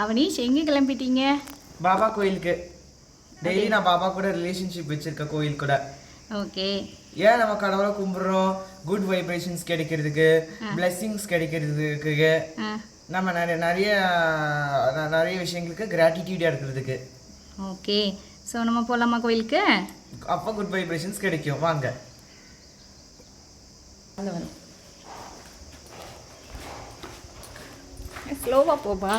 அவனீஷ் எங்கே கிளம்பிட்டீங்க? பாபா கோயிலுக்கு. டெய்லி நான் பாபா கூட ரிலேஷன்ஷிப் வச்சிருக்க கோயில் கூட. ஓகே. ஏன் நம்ம கடவுளை கும்பிட்றோம்? குட் வைப்ரேஷன்ஸ் கிடைக்கிறதுக்கு, பிளெஸ்ஸிங்ஸ் கிடைக்கிறதுக்கு, நம்ம நிறைய நிறைய நிறைய விஷயங்களுக்கு கிராட்டிடியூடாக இருக்கிறதுக்கு. ஓகே. ஸோ நம்ம போகலாமா கோயிலுக்கு? அப்போ குட் வைப்ரேஷன்ஸ் கிடைக்கும். வாங்க. ஸ்லோவாக போப்பா.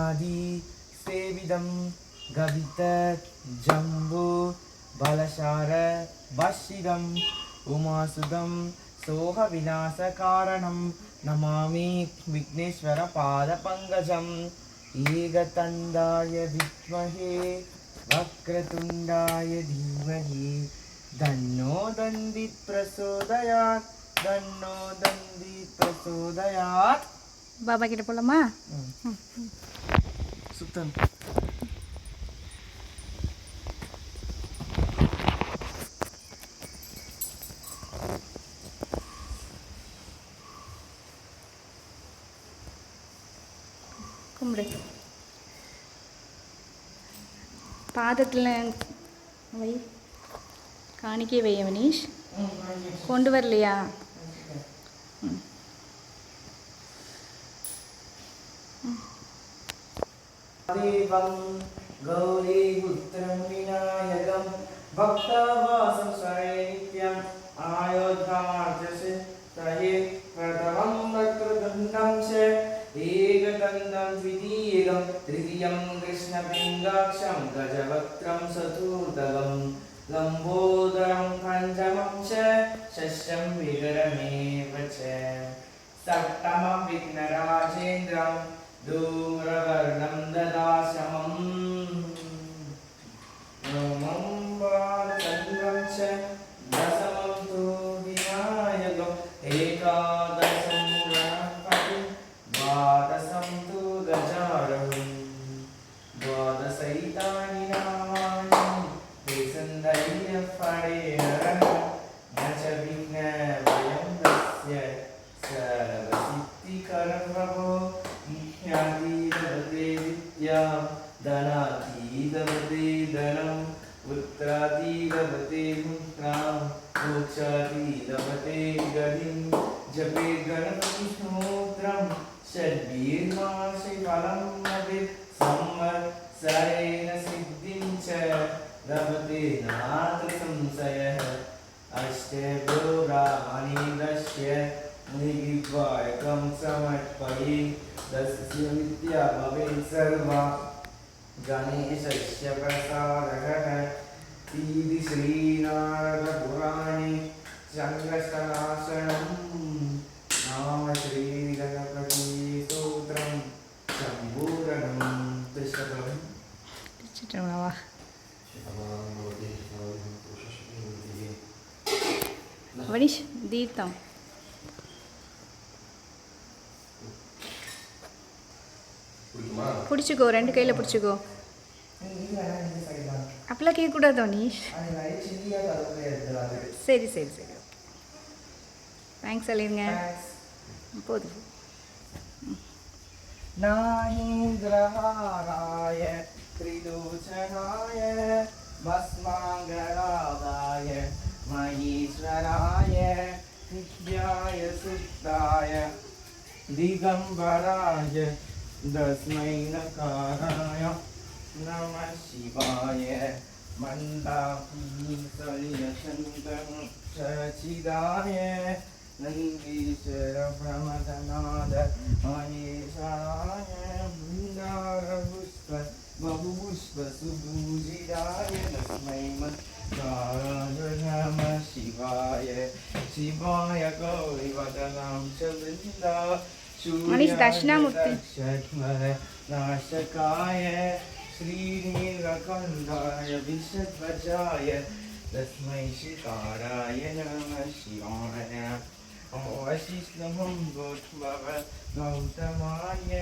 ஆதி சேவிதம் கவித ஜம்பு பலசார வஷிதம் உமாசுதம் சோக விநாச காரணம் நமாமி விக்னேஸ்வர பாத பங்கஜம் ஏகதந்தாய வித்மஹே வக்ரதுண்டாய தீமஹி தன்னோ தந்தி பிரசோதயாத் தன்னோ தந்தி பிரசோதயாத். பாபா கிட்ட போகலாமா? சுத்தம். கும்பிடு. பாதத்தில் வை. காணிக்கை வை அவனீஷ். கொண்டு வரலையா? தேவம் கௌரி புத்திரம் விநாயகம் பக்தவாசம் சரணித்யம் ஆயோத்யாமார்த்தசே தயே பிரதமம் வக்ரதுண்டம் ச ஏகதந்தம் த்விதீயம் த்ரிதியம் கிருஷ்ணபிங்காக்ஷம் கஜவக்ரம் சதுர்தகம் லம்போதரம் பஞ்சமம் ச ஷஷ்டம் விகரமேவ ச சப்தமம் விக்னராஜேந்திரம் धूम्रवर्णं ददाशमं नमं बालचन्द्रं च दशमं तु विनायकम् एकादशं गणपतिं द्वादशं तु गजाननं द्वादशैतानि नामानि ते सन्धैर्यफलेन न च विघ्नभयं तस्य सर्वसिद्धिकरं प्रभो ीदवते विद्या धनातीदवते धनम् पुत्रातीदवते पुत्रां मोक्षातीदवते गतिं जपे गणपतिस्तोत्रं षड्भिर्मासे फलं लभेत् संवत्सरेण सिद्धिं च लभते नात्र संशयः अष्टभ्यो ब्राह्मणेन्द्रस्य मुनिविद्वायकं समर्पये दस्य विद्या भवेत् सर्वा गणेशस्य प्रसादः इति श्रीनारदपुराणे सङ्गसनाशनं नाम श्रीगणपतिस्तोत्रं सम्पूर्णं त्रिशतम्. அவனீஷ் தீர்த்தம் பிடிச்சிக்கோ. 2 கையில் பிடிச்சிக்கோ. அப்பெல்லாம் கேட்கக்கூடாது அவனீஷ். சரி சரி சரி. தேங்க்ஸ் சொல்லிடுங்க. போதும். நாஹேந்திரஹாராய த்ரிலோச்சனாய பஸ்மாங்கராதாய மகேஸ்வராய வித்யாய சுத்தாய திகம்பராய தஸ்மை நகாராய நம சிவாய மந்தாபீசலிலசந்தம் சச்சிதாய நந்தீஸ்வர பிரமதநாத மகேஸ்வராய பிருந்தாரபுஷ்ப बहुपुष्प सुभूजिराय तस्मै मत्काराय नमः शिवाय शिवाय गौरीवदनां च वृन्दा सूर्याय नाशकाय श्रीनीलकण्ठाय विषध्वजाय तस्मै शिकाराय नमः शिवाय वशिष्ठं गोष्ठभव गौतमाय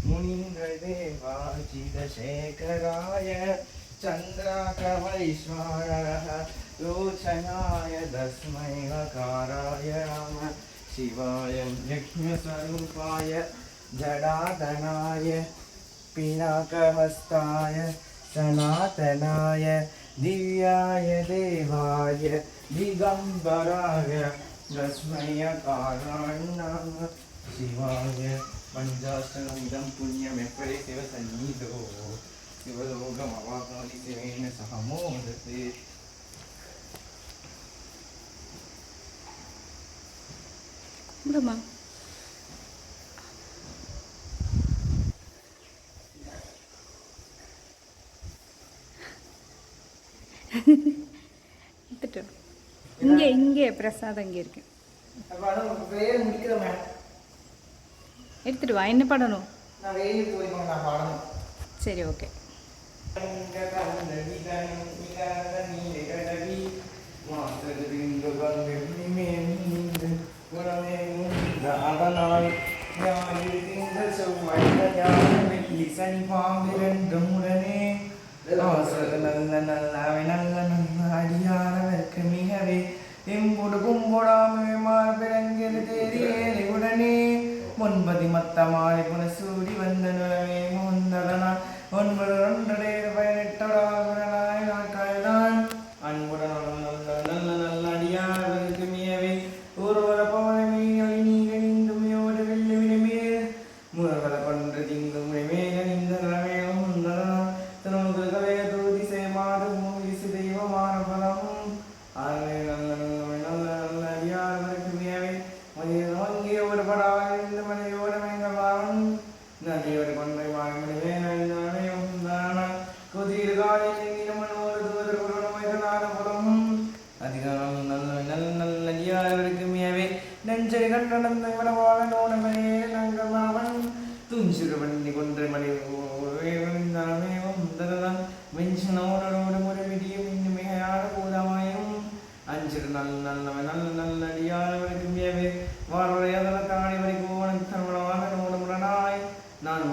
मुनीन्द्रदेवाचिदशेखराय चन्द्राकवैश्वरः लोचनाय तस्मै वकाराय नमः शिवाय यज्ञस्वरूपाय जडाधनाय पिनाकहस्ताय सनातनाय दिव्याय देवाय दिगम्बराय तस्मै वकाराय नमः शिवाय पञ्चाशनमिदं पुण्यमेपरे शिवसन्निधौ शिवलोकमवाप्नोति शिवेन सह मोदते கும்பிடுமா. எடுத்துட்டு இங்கே இங்கே பிரசாதம் இங்கே இருக்கு. வேறு முடிக்கிறேன். எடுத்துட்டு வா. என்ன பண்ணணும்? நான் வெயிலுக்கு போய் நான் பாடணும். சரி, ஓகே. அதனால் சனி பாம்பிரண்டும் உடனே நல்ல நல்ல நல்ல நல்ல அடியானவர்க்கு மிகவே எம்புடு கும்புடாமே மார்பிரங்கில் தேறியேறி உடனே ஒன்பதி மத்தமாலை புனசூடி வந்த நிலமே முந்தடனான் 9 நாட்காய்தான் அன்புடன் நல்ல நல்ல நல்ல அடியானவர்க்கு மிகவே ஒருவர பவனமே நீங்க நீந்துமையோடு வெள்ளி விடுமேல் முகவர கொன்று திங்கும் மேல இந்த நிலமே முந்தடனான் தனது கலைய தூதி சேமாறு மூவிசு தெய்வமான பலம் ஆகவே நல்ல நல்ல நல்ல அடியானவர்க்கு மிகவே மதிய ஒரு படாக இருந்த மனையோட மேங்கவான் நதியோடு கொன்றை மாமணிவே நைந்தானையும் தானான் கொதிர் காலில் எங்கினமனோடு தூதர் புறணமைதனான புறம் அதிகம் நல்ல நல்ல நல்ல அடியானவர்க்கு மிகவே நெஞ்சை கண்டனந்த விடவாழ நோடமே நங்கமாவன் துஞ்சிறு வண்டி கொன்றை மணி தனதான் வெஞ்சனோடோடு முறைவிடியும் இன்னும் மிகையான பூதமாயும் அஞ்சிறு நல்ல நல்ல நல்ல நல்ல அடியானவர்க்கு மிகவே வாருடையதன தாணி வரை கோவன் தன்மனவாக நோடுமுடனாய் நான்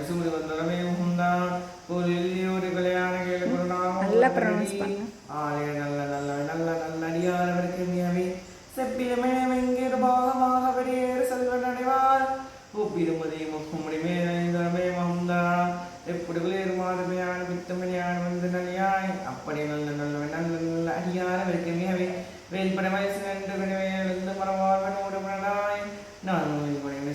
சூரிய வந்தனமே உண்டான் கோலில் ஒரு கல்யாண கேளு நல்லா pronounce பண்ணு. ஆலய நல்ல நல்ல நல்ல நல்ல அடியானவர்க்கு மிகவே செப்பிலுமே வெங்கேறு பாகமாக வெளியேறு செல்வன் அடைவார் ஒப்பிடுமதி முக்குமுடி மேலே மந்தார் எப்படி விளையாடு மாதமையான வித்தமணியான வந்து நலியாய் அப்படி நல்ல நல்ல நல்ல நல்ல அடியானவர்க்கு மிகவே வேல்பட வயசு நன்று வினவேலிருந்து மரவாழ்வன் உடம்பனாய் நான்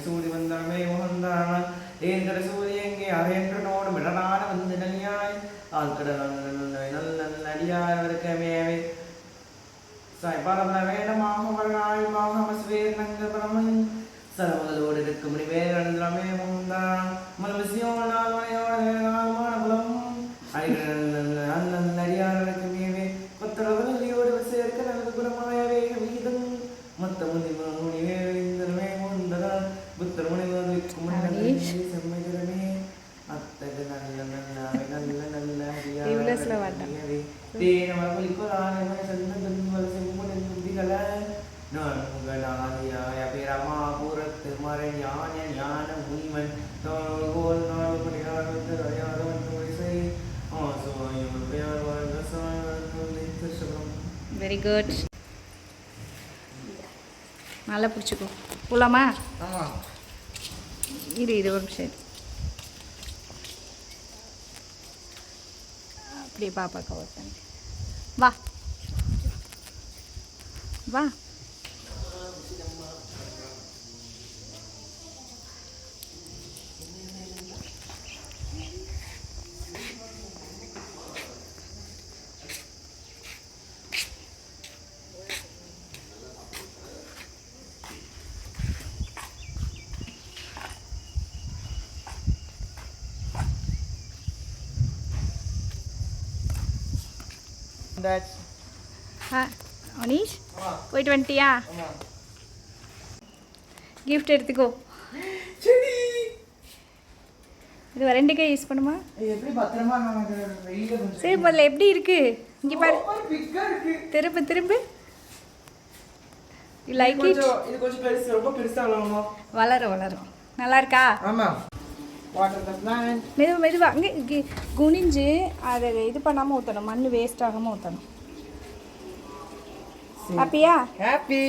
சூடி வந்தாமே உகந்தான் ஏற்கட சூரிய எங்கே அரையன்று நோடு விடனான வந்து நலியாய் ஆழ்கட நல்ல நல்ல நல்ல நல்ல அடியானவர்க்கு மிகவே சாய் பரம வேடமாக வரனாய் மாகமஸ்வேர் நங்க பரமன் சரமங்களோடு இருக்கும் வேறமே முந்தான் மனசியோனால் மனையோட புலம் அடியானவர்க்கு மிகவே கொத்தரவலியோடு சேர்க்க நல்ல குணமாய வேக வீதம் மத்த முனி வேலை முந்ததான் புத்தர் முனிவதற்கும் செம்மைகிறமே அத்தகு நல்ல நல்ல நல்ல நல்ல அடியானவர்க்கு தேன மரபலிக்கொரான சந்தன் செம்முடன் துதிகள நான் உங்களாதியாய பிரமாபுரத்து மறை ஞான ஞான முனிவன் தோல் நாள் பணியாளர் அடையாளம் துணிசை ஆசுவாயும் வெரி குட். நல்லா பிடிச்சிக்கோ. போலாமா? ஆமாம் இரு இது ஒரு நிமிஷம். அப்படியே பாப்பா கவர் பண்ணி வா வா. அனீஷ் போயிட்டு வந்துட்டியா? கிஃப்ட் எடுத்துக்கோ. இது 2 கை யூஸ் பண்ணுமா? எப்படி பத்திரமா நமக்கு வெயில சரி, முதல்ல எப்படி இருக்கு? இங்கே பாரு பிக்கா இருக்கு. திரும்ப திரும்ப யூ லைக் இட் இது கொஞ்சம் பெருசு, ரொம்ப பெருசாகலாமா? வளரும் வளரும். நல்லா இருக்கா? ஆமா. வாட்டர் த பிளான்ட். மெதுவா அங்கே குனிஞ்சு அதை இது பண்ணாமல் ஊற்றணும், மண் வேஸ்ட் ஆகாமல் ஊற்றணும். ஹாப்பியா? ஹாப்பி.